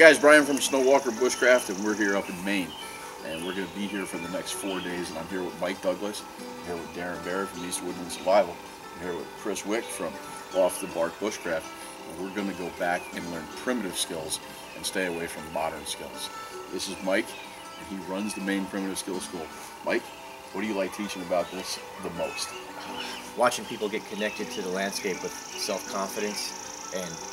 guys, Brian from Snowwalker Bushcraft, and we're here up in Maine. And we're going to be here for the next 4 days, and I'm here with Mike Douglas. I'm here with Darrin Baird from East Woodland Survival. I'm here with Chris Wick from Off the Bark Bushcraft. And we're going to go back and learn primitive skills and stay away from modern skills. This is Mike, and he runs the Maine Primitive Skills School. Mike, what do you like teaching about this the most? Watching people get connected to the landscape with self-confidence and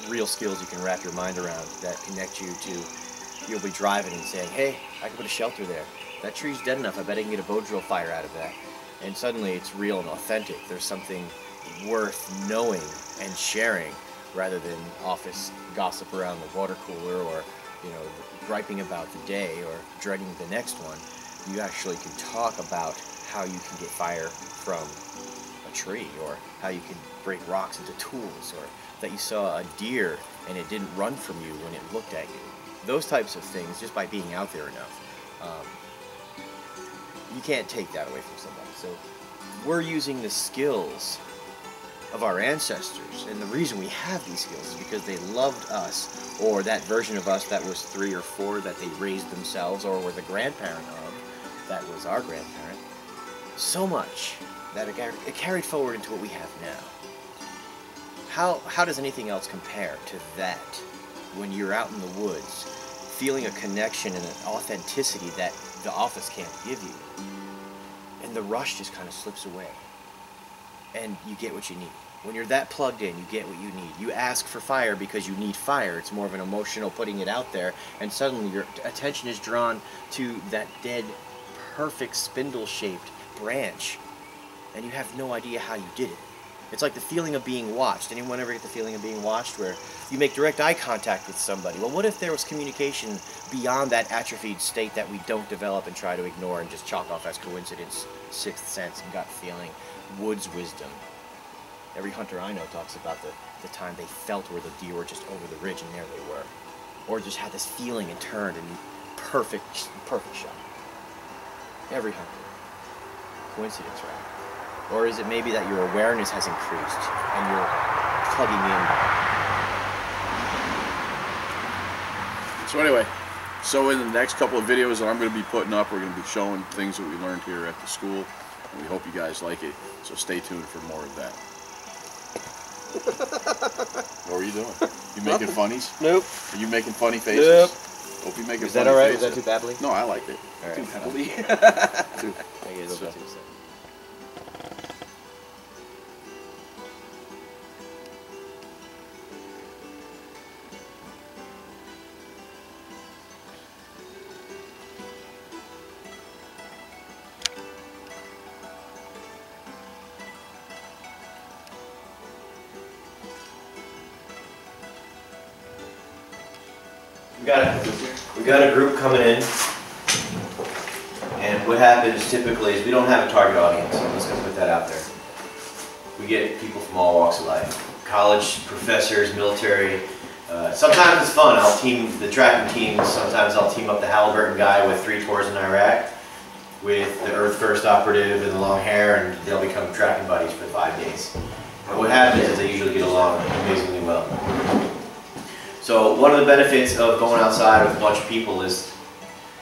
real skills you can wrap your mind around that connect you to, you'll be driving and saying, hey, I can put a shelter there. That tree's dead enough, I bet I can get a bow drill fire out of that. And suddenly it's real and authentic. There's something worth knowing and sharing rather than office gossip around the water cooler or, you know, griping about the day or dreading the next one. You actually can talk about how you can get fire from a tree, or how you can break rocks into tools, or that you saw a deer and it didn't run from you when it looked at you. Those types of things, just by being out there enough, you can't take that away from somebody. So we're using the skills of our ancestors, and the reason we have these skills is because they loved us, or that version of us that was 3 or 4 that they raised themselves, or were the grandparent of, that was our grandparent, so much that it carried forward into what we have now. How does anything else compare to that when you're out in the woods, feeling a connection and an authenticity that the office can't give you, and the rush just kind of slips away, and you get what you need. When you're that plugged in, you get what you need. You ask for fire because you need fire. It's more of an emotional putting it out there, and suddenly your attention is drawn to that dead, perfect spindle-shaped branch, and you have no idea how you did it. It's like the feeling of being watched. Anyone ever get the feeling of being watched where you make direct eye contact with somebody? Well, what if there was communication beyond that atrophied state that we don't develop and try to ignore and just chalk off as coincidence, sixth sense, and gut feeling, woods wisdom? Every hunter I know talks about the time they felt where the deer were just over the ridge and there they were. Or just had this feeling and turned and perfect shot. Every hunter. Coincidence, right? Or is it maybe that your awareness has increased and you're plugging in? So anyway, in the next couple of videos that I'm going to be putting up, we're going to be showing things that we learned here at the school, and we hope you guys like it. So stay tuned for more of that. What were you doing? You making funnies? Nope. Are you making funny faces? Nope. Hope you making Is that funny alright? faces. Is that too babbly? No, I liked it. All right. Too babbly. Make it a little bit too sad. We got a group coming in, and what happens typically is we don't have a target audience. I'm just going to put that out there. We get people from all walks of life. College, professors, military. Sometimes it's fun. I'll team the tracking teams. Sometimes I'll team up the Halliburton guy with 3 tours in Iraq with the Earth First operative and the long hair, and they'll become tracking buddies for 5 days. And what happens is they usually get along amazingly well. So one of the benefits of going outside with a bunch of people is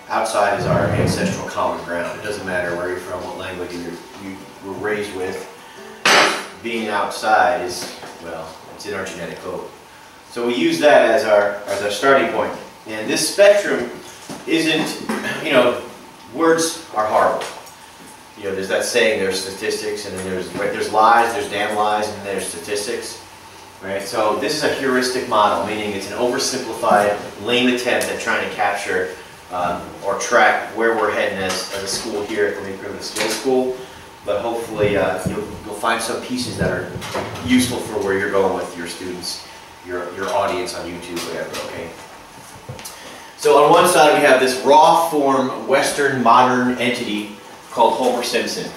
outside is our ancestral common ground. It doesn't matter where you're from, what language you were raised with. Being outside is, well, it's in our genetic code. So we use that as our starting point. And this spectrum isn't, you know, words are horrible. You know, there's that saying, there's statistics, and then there's lies, there's damn lies, and there's statistics. Right? So this is a heuristic model, meaning it's an oversimplified, lame attempt at trying to capture or track where we're heading as a school here at the Maine Primitive Skills School. But hopefully you'll find some pieces that are useful for where you're going with your students, your audience on YouTube, whatever, okay? So on one side we have this raw form Western modern entity called Homer Simpson,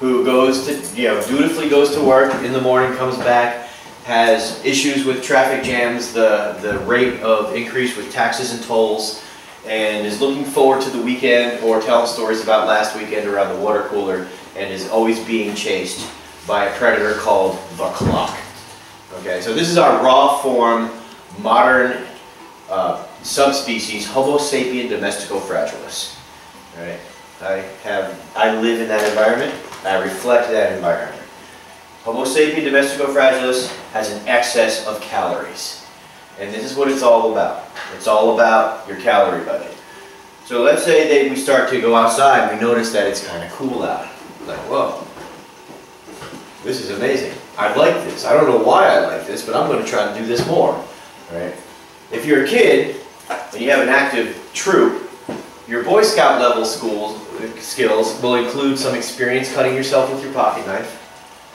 who goes to, you know, dutifully goes to work in the morning, comes back, has issues with traffic jams, the rate of increase with taxes and tolls, and is looking forward to the weekend or telling stories about last weekend around the water cooler, and is always being chased by a predator called the clock. Okay, so this is our raw form, modern subspecies Homo sapien domestico fragilis. Right? I live in that environment. I reflect that environment. Homo sapien domestico fragilis has an excess of calories. And this is what it's all about. It's all about your calorie budget. So let's say that we start to go outside and we notice that it's kind of cool out. Like, whoa, this is amazing. I like this. I don't know why I like this, but I'm going to try to do this more. Right? If you're a kid and you have an active troop, your Boy Scout level skills will include some experience cutting yourself with your pocket knife,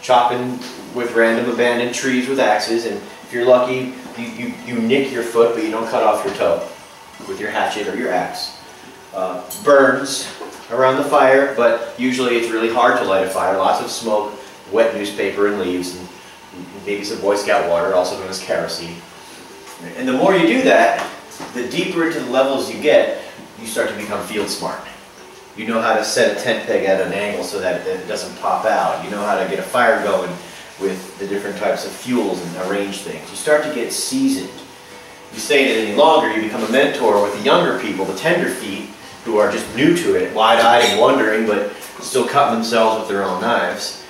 chopping with random abandoned trees with axes, and if you're lucky, you nick your foot, but you don't cut off your toe with your hatchet or your axe. Burns around the fire, but usually it's really hard to light a fire. Lots of smoke, wet newspaper and leaves, and maybe some Boy Scout water, also known as kerosene. And the more you do that, the deeper into the levels you get, you start to become field smart. You know how to set a tent peg at an angle so that it doesn't pop out. You know how to get a fire going with the different types of fuels and arrange things. You start to get seasoned. You stay in it any longer, you become a mentor with the younger people, the tenderfeet, who are just new to it, wide-eyed and wondering, but still cutting themselves with their own knives.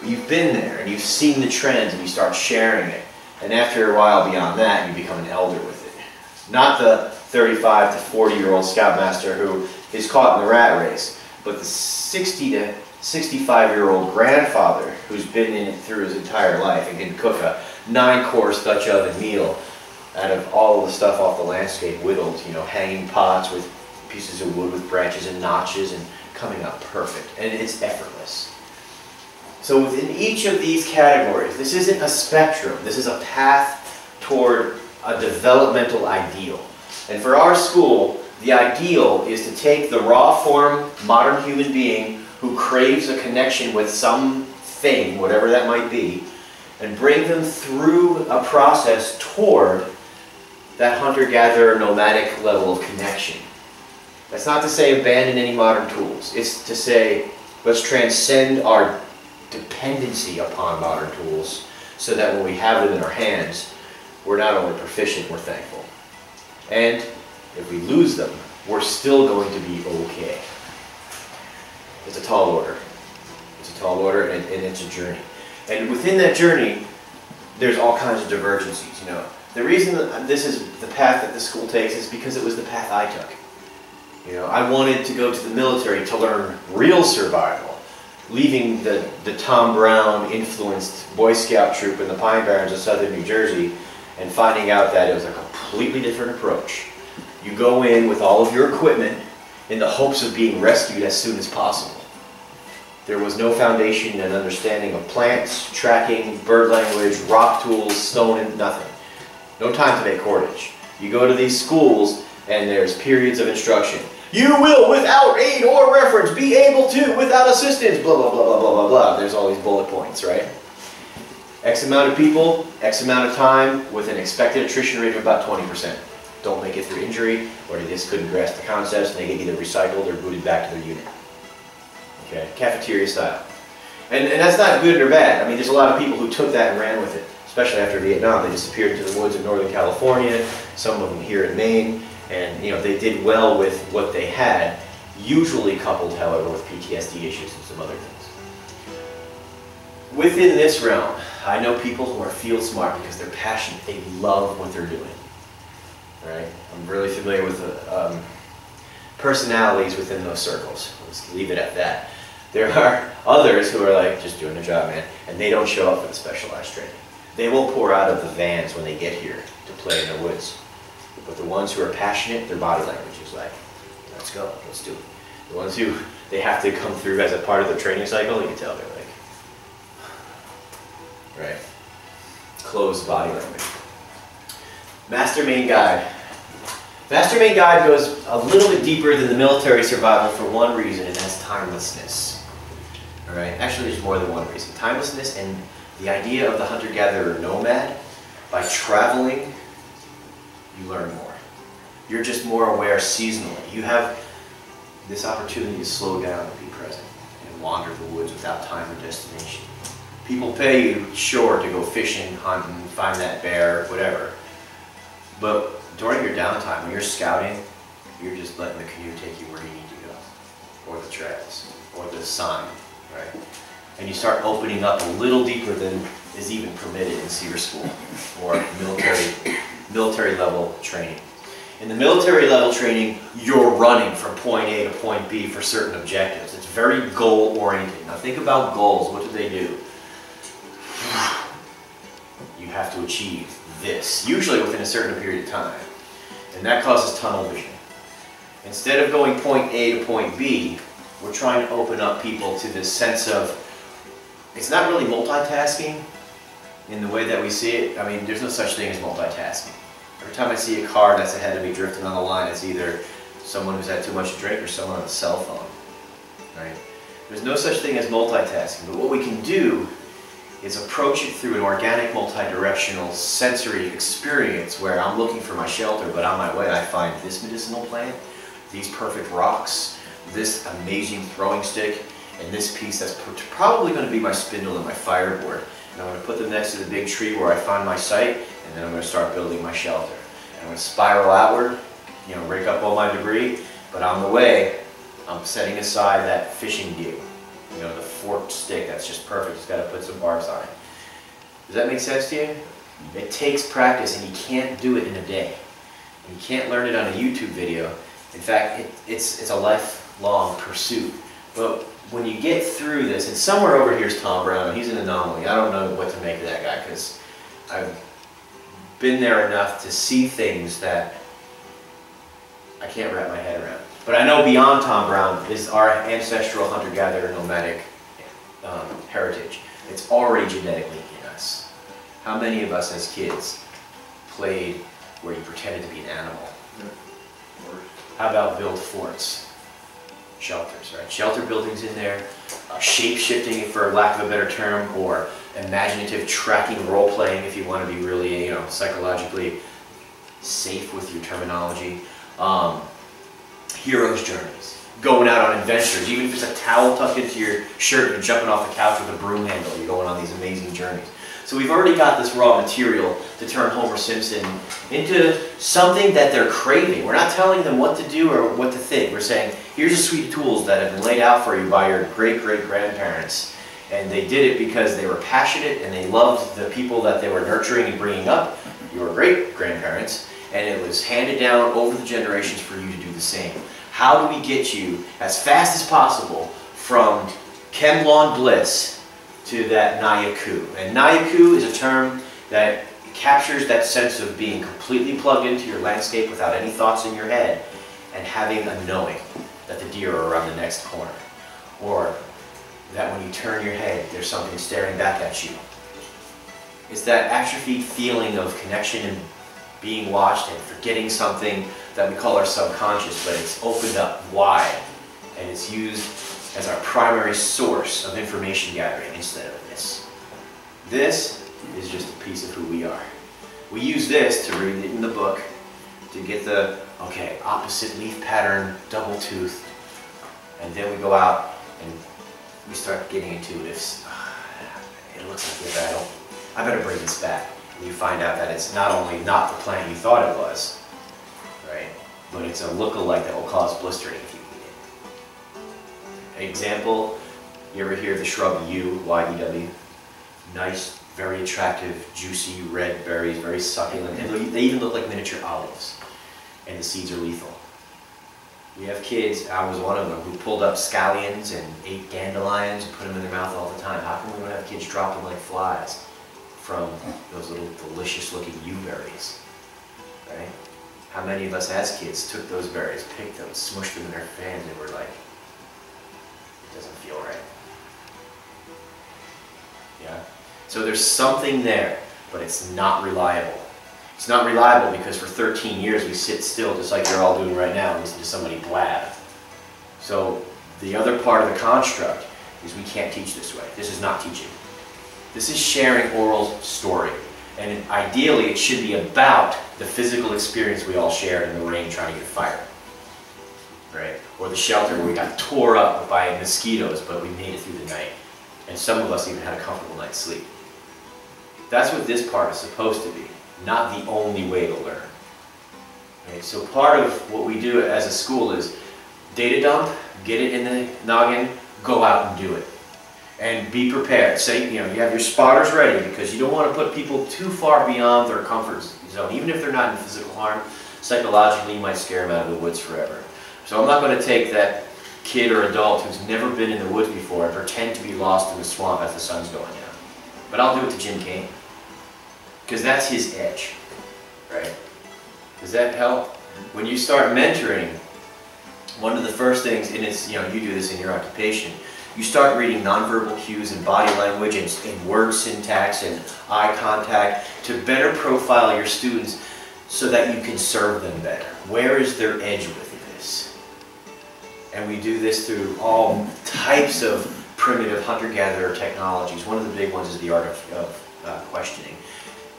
You've been there, and you've seen the trends, and you start sharing it. And after a while beyond that, you become an elder with it. Not the 35 to 40-year-old scoutmaster who is caught in the rat race, but the 60 to 65-year-old grandfather who's been in it through his entire life and can cook a 9-course Dutch oven meal out of all of the stuff off the landscape, whittled, you know, hanging pots with pieces of wood with branches and notches, and coming out perfect, and it's effortless. So within each of these categories, this isn't a spectrum, this is a path toward a developmental ideal. And for our school, the ideal is to take the raw form modern human being who craves a connection with something, whatever that might be, and bring them through a process toward that hunter-gatherer nomadic level of connection. That's not to say abandon any modern tools. It's to say let's transcend our dependency upon modern tools so that when we have them in our hands, we're not only proficient, we're thankful. And if we lose them, we're still going to be okay. It's a tall order. It's a tall order, and it's a journey. And within that journey, there's all kinds of divergencies. You know, the reason that this is the path that the school takes is because it was the path I took. You know, I wanted to go to the military to learn real survival, leaving the Tom Brown influenced Boy Scout troop in the Pine Barrens of southern New Jersey and finding out that it was a completely different approach. You go in with all of your equipment in the hopes of being rescued as soon as possible. There was no foundation and understanding of plants, tracking, bird language, rock tools, stone, and nothing. No time to make cordage. You go to these schools and there's periods of instruction. You will, without aid or reference, be able to, without assistance, blah, blah, blah, blah, blah, blah, blah. There's all these bullet points, right? X amount of people, X amount of time, with an expected attrition rate of about 20%. Don't make it through injury, or they just couldn't grasp the concepts, and they get either recycled or booted back to their unit. Okay, cafeteria style. And that's not good or bad. I mean, there's a lot of people who took that and ran with it, especially after Vietnam. They disappeared into the woods of Northern California, some of them here in Maine, and you know, they did well with what they had, usually coupled, however, with PTSD issues and some other things. Within this realm, I know people who are field smart because they're passionate. They love what they're doing. Right? I'm really familiar with the personalities within those circles. Let's leave it at that. There are others who are like, just doing their job, man, and they don't show up for the specialized training. They won't pour out of the vans when they get here to play in the woods. But the ones who are passionate, their body language is like, let's go, let's do it. The ones who they have to come through as a part of the training cycle, you can tell they're like, right? Closed body language. Master Maine Guide. Master Maine Guide goes a little bit deeper than the military survival for one reason, and that's timelessness. All right? Actually, there's more than one reason. Timelessness and the idea of the hunter-gatherer nomad. By traveling, you learn more. You're just more aware seasonally. You have this opportunity to slow down and be present and wander the woods without time or destination. People pay you, sure, to go fishing, hunting, find that bear, whatever. But during your downtime, when you're scouting, you're just letting the canoe take you where you need to go, or the trails, or the sign, right? And you start opening up a little deeper than is even permitted in Seaver School or military level training. In the military level training, you're running from point A to point B for certain objectives. It's very goal oriented. Now think about goals. What do they do? You have to achieve this, usually within a certain period of time. And that causes tunnel vision. Instead of going point A to point B, we're trying to open up people to this sense of, it's not really multitasking in the way that we see it. I mean, there's no such thing as multitasking. Every time I see a car that's ahead of me drifting on the line, it's either someone who's had too much to drink or someone on a cell phone, right? There's no such thing as multitasking, but what we can do is approach it through an organic, multi-directional sensory experience where I'm looking for my shelter, but on my way I find this medicinal plant, these perfect rocks, this amazing throwing stick, and this piece that's probably going to be my spindle and my fireboard. And I'm going to put them next to the big tree where I find my site, and then I'm going to start building my shelter. And I'm going to spiral outward, you know, rake up all my debris, but on the way, I'm setting aside that fishing gig. You know, the forked stick, that's just perfect. Just got to put some barbs on it. Does that make sense to you? It takes practice, and you can't do it in a day. And you can't learn it on a YouTube video. In fact, it's a lifelong pursuit. But when you get through this, and somewhere over here is Tom Brown, and he's an anomaly. I don't know what to make of that guy, because I've been there enough to see things that I can't wrap my head around. But I know beyond Tom Brown is our ancestral hunter-gatherer nomadic heritage. It's already genetically in us. How many of us as kids played where you pretended to be an animal? How about build forts? Shelters, right? Shelter buildings in there, shape-shifting, for lack of a better term, or imaginative tracking role-playing if you want to be really, you know, psychologically safe with your terminology. Hero's journeys, going out on adventures, even if it's a towel tucked into your shirt and jumping off the couch with a broom handle, you're going on these amazing journeys. So we've already got this raw material to turn Homer Simpson into something that they're craving. We're not telling them what to do or what to think. We're saying, here's a suite of tools that have been laid out for you by your great-great-grandparents. And they did it because they were passionate and they loved the people that they were nurturing and bringing up, your great-grandparents. And it was handed down over the generations for you to do the same. How do we get you as fast as possible from Chemlon bliss to that Nayaku? And Nayaku is a term that captures that sense of being completely plugged into your landscape without any thoughts in your head and having a knowing that the deer are around the next corner. Or that when you turn your head, there's something staring back at you. It's that atrophied feeling of connection and being watched and forgetting something that we call our subconscious, but it's opened up wide and it's used as our primary source of information gathering instead of this. This is just a piece of who we are. We use this to read it in the book, to get the, okay, opposite leaf pattern, double tooth, and then we go out and we start getting into it. It looks like a battle. I better bring this back. You find out that it's not only not the plant you thought it was, right, but it's a look-alike that will cause blistering if you eat it. An example, you ever hear the shrub yew, Y-E-W? Nice, very attractive, juicy red berries, very succulent, and they even look like miniature olives, and the seeds are lethal. We have kids, I was one of them, who pulled up scallions and ate dandelions and put them in their mouth all the time. How come we don't have kids drop them like flies from those little delicious looking yew berries, right? How many of us as kids took those berries, picked them, smushed them in our fans, and were like, it doesn't feel right. Yeah? So there's something there, but it's not reliable. It's not reliable because for 13 years we sit still just like you're all doing right now and listen to somebody blab. So the other part of the construct is we can't teach this way. This is not teaching. This is sharing oral story. And ideally it should be about the physical experience we all shared in the rain trying to get fired. Right? Or the shelter where we got tore up by mosquitoes but we made it through the night. And some of us even had a comfortable night's sleep. That's what this part is supposed to be. Not the only way to learn. Okay, so part of what we do as a school is data dump, get it in the noggin, go out and do it. And be prepared. Say, you have your spotters ready, because you don't want to put people too far beyond their comfort zone. Even if they're not in physical harm, psychologically you might scare them out of the woods forever. So I'm not going to take that kid or adult who's never been in the woods before and pretend to be lost in the swamp as the sun's going down. But I'll do it to Jim Kane, because that's his edge, right? Does that help? When you start mentoring, one of the first things, and it's, you do this in your occupation, you start reading nonverbal cues and body language and word syntax and eye contact to better profile your students so that you can serve them better. Where is their edge with this? And we do this through all types of primitive hunter-gatherer technologies. One of the big ones is the art of questioning.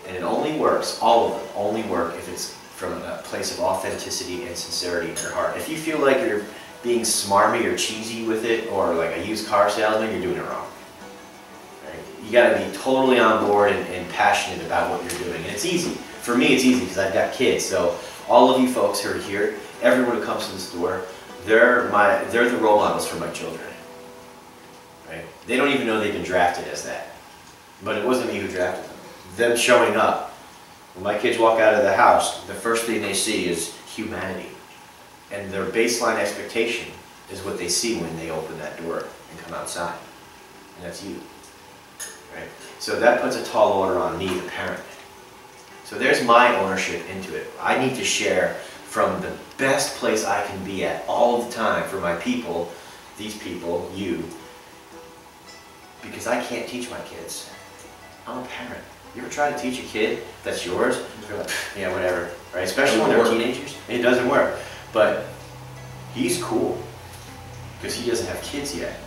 And it only works, all of them only work if it's from a place of authenticity and sincerity in your heart. If you feel like you're being smarmy or cheesy with it, or like a used car salesman, you're doing it wrong. Right? You got to be totally on board and passionate about what you're doing. And it's easy. For me, it's easy because I've got kids. So all of you folks who are here, everyone who comes to this door, they're the role models for my children. Right? They don't even know they've been drafted as that. But it wasn't me who drafted them. Them showing up. When my kids walk out of the house, the first thing they see is humanity. And their baseline expectation is what they see when they open that door and come outside. And that's you. Right? So that puts a tall order on me, the parent. So there's my ownership into it. I need to share from the best place I can be at all the time for my people, these people, you, because I can't teach my kids. I'm a parent. You ever try to teach a kid that's yours? They're like, yeah, whatever, right? Especially when they're teenagers. It doesn't work. But he's cool because he doesn't have kids yet.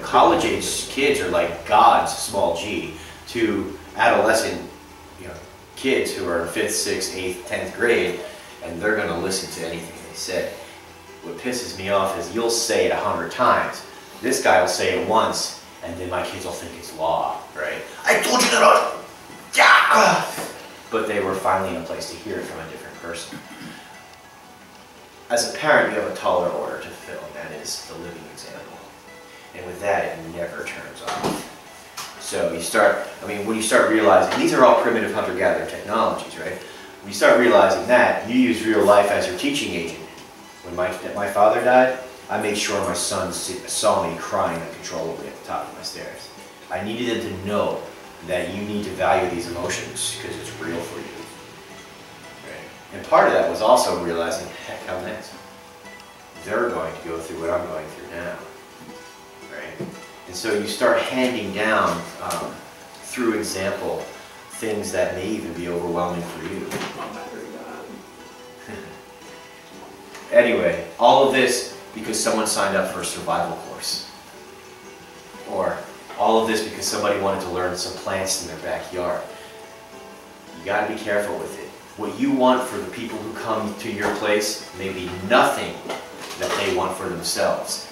College-age kids are like gods, small g, to adolescent, kids who are in 5th, 6th, 8th, 10th grade, and they're going to listen to anything they say. What pisses me off is you'll say it 100 times. This guy will say it once, and then my kids will think it's law, right? I told you that. Yeah! But they were finally in a place to hear it from a different person. As a parent, you have a taller order to fulfill, and that is the living example. And with that, it never turns off. So you start, when you start realizing, these are all primitive hunter-gatherer technologies, right? When you start realizing that, you use real life as your teaching agent. When my father died, I made sure my son saw me crying uncontrollably at the top of my stairs. I needed them to know that you need to value these emotions because it's real for you. And part of that was also realizing, heck, how next? They're going to go through what I'm going through now, right? And so you start handing down, through example, things that may even be overwhelming for you. Anyway, all of this because someone signed up for a survival course. Or all of this because somebody wanted to learn some plants in their backyard. You got to be careful with it. What you want for the people who come to your place may be nothing that they want for themselves.